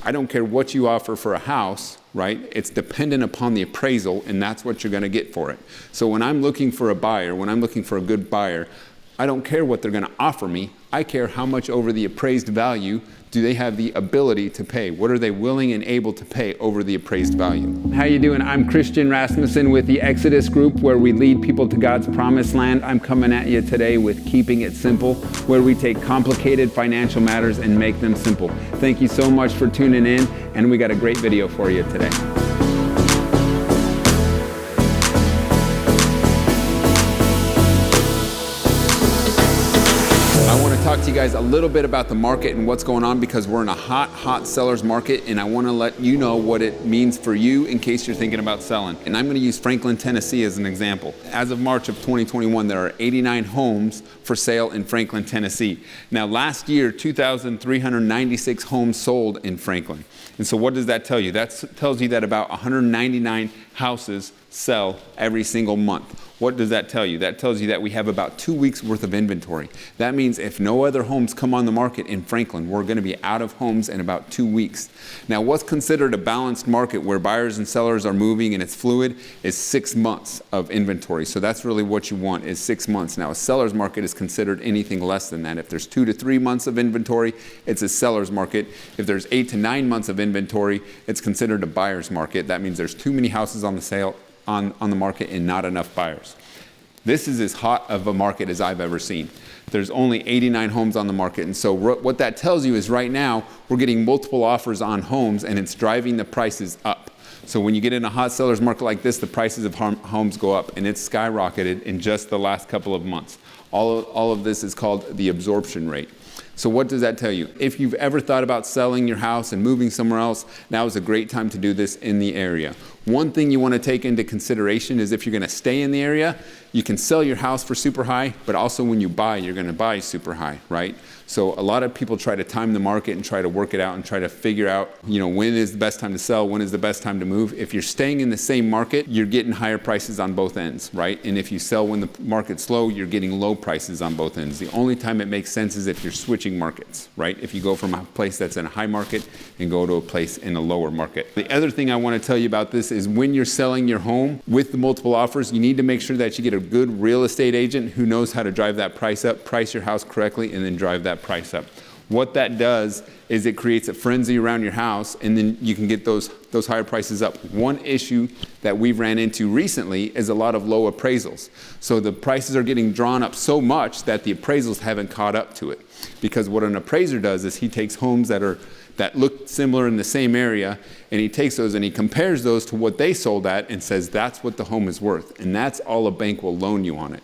I don't care what you offer for a house, right? It's dependent upon the appraisal, and that's what you're going to get for it. So when I'm looking for a buyer, when I'm looking for a good buyer, I don't care what they're going to offer me. I care how much over the appraised value do they have the ability to pay. What are they willing and able to pay over the appraised value? How you doing? I'm Christian Rasmussen with the Exodus Group, where we lead people to God's promised land. I'm coming at you today with Keeping It Simple, where we take complicated financial matters and make them simple. Thank you so much for tuning in, and we got a great video for you today. I want to talk to you guys a little bit about the market and what's going on, because we're in a hot seller's market, and I want to let you know what it means for you in case you're thinking about selling. And I'm going to use Franklin, Tennessee as an example. As of March of 2021, there are 89 homes for sale in Franklin, Tennessee. Now last year, 2,396 homes sold in Franklin. And so what does that tell you? That tells you that about 199 houses sell every single month. What does that tell you? That tells you that we have about 2 weeks worth of inventory. That means if no other homes come on the market in Franklin, we're going to be out of homes in about 2 weeks. Now, what's considered a balanced market where buyers and sellers are moving and it's fluid is 6 months of inventory. So that's really what you want, is 6 months. Now, a seller's market is considered anything less than that. If there's 2 to 3 months of inventory, it's a seller's market. If there's 8 to 9 months of inventory, it's considered a buyer's market. That means there's too many houses on the sale on the market and not enough buyers. This is as hot of a market as I've ever seen. There's only 89 homes on the market, and so what that tells you is right now we're getting multiple offers on homes, and it's driving the prices up. So when you get in a hot seller's market like this, the prices of homes go up, and it's skyrocketed in just the last couple of months. All of this is called the absorption rate. So what does that tell you? If you've ever thought about selling your house and moving somewhere else, now is a great time to do this in the area. One thing you want to take into consideration is if you're going to stay in the area, you can sell your house for super high, but also when you buy, you're going to buy super high, right? So a lot of people try to time the market and try to work it out and try to figure out, when is the best time to sell, when is the best time to move. If you're staying in the same market, you're getting higher prices on both ends, right? And if you sell when the market's slow, you're getting low prices on both ends. The only time it makes sense is if you're switching markets, right? If you go from a place that's in a high market and go to a place in a lower market. The other thing I want to tell you about this is when you're selling your home with the multiple offers, you need to make sure that you get a good real estate agent who knows how to drive that price up, price your house correctly, and then drive that price up. What that does is it creates a frenzy around your house, and then you can get those higher prices up. One issue that we've ran into recently is a lot of low appraisals. So the prices are getting drawn up so much that the appraisals haven't caught up to it. Because what an appraiser does is he takes homes that look similar in the same area, and he takes those and he compares those to what they sold at and says that's what the home is worth, and that's all a bank will loan you on it.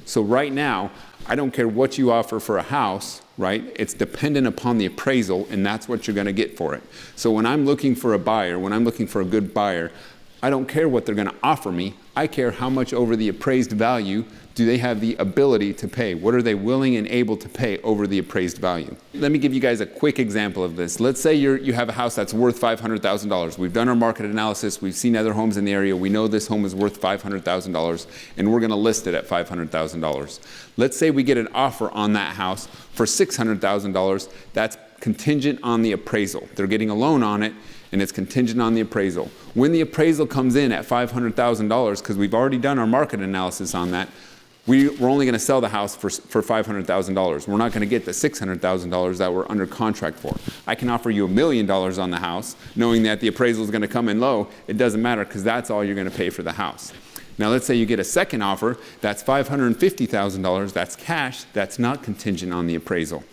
So right now, I don't care what you offer for a house, right? It's dependent upon the appraisal, and that's what you're going to get for it. So when I'm looking for a buyer, when I'm looking for a good buyer, I don't care what they're going to offer me. I care how much over the appraised value do they have the ability to pay. What are they willing and able to pay over the appraised value? Let me give you guys a quick example of this. Let's say you have a house that's worth $500,000. We've done our market analysis. We've seen other homes in the area. We know this home is worth $500,000, and we're going to list it at $500,000. Let's say we get an offer on that house for $600,000. That's contingent on the appraisal. They're getting a loan on it, and it's contingent on the appraisal. When the appraisal comes in at $500,000, because we've already done our market analysis on that, we're only going to sell the house for $500,000. We're not going to get the $600,000 that we're under contract for. I can offer you $1 million on the house, knowing that the appraisal is going to come in low. It doesn't matter, because that's all you're going to pay for the house. Now let's say you get a second offer, that's $550,000, that's cash, that's not contingent on the appraisal.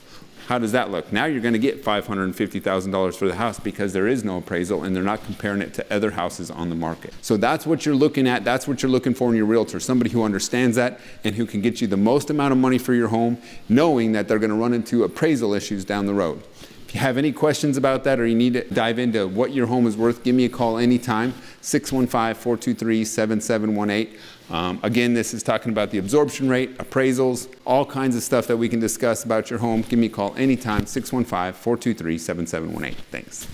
How does that look? Now you're going to get $550,000 for the house because there is no appraisal and they're not comparing it to other houses on the market. So that's what you're looking at. That's what you're looking for in your realtor, somebody who understands that and who can get you the most amount of money for your home, knowing that they're going to run into appraisal issues down the road. If you have any questions about that or you need to dive into what your home is worth, give me a call anytime, 615-423-7718. Again, this is talking about the absorption rate, appraisals, all kinds of stuff that we can discuss about your home. Give me a call anytime, 615-423-7718. Thanks.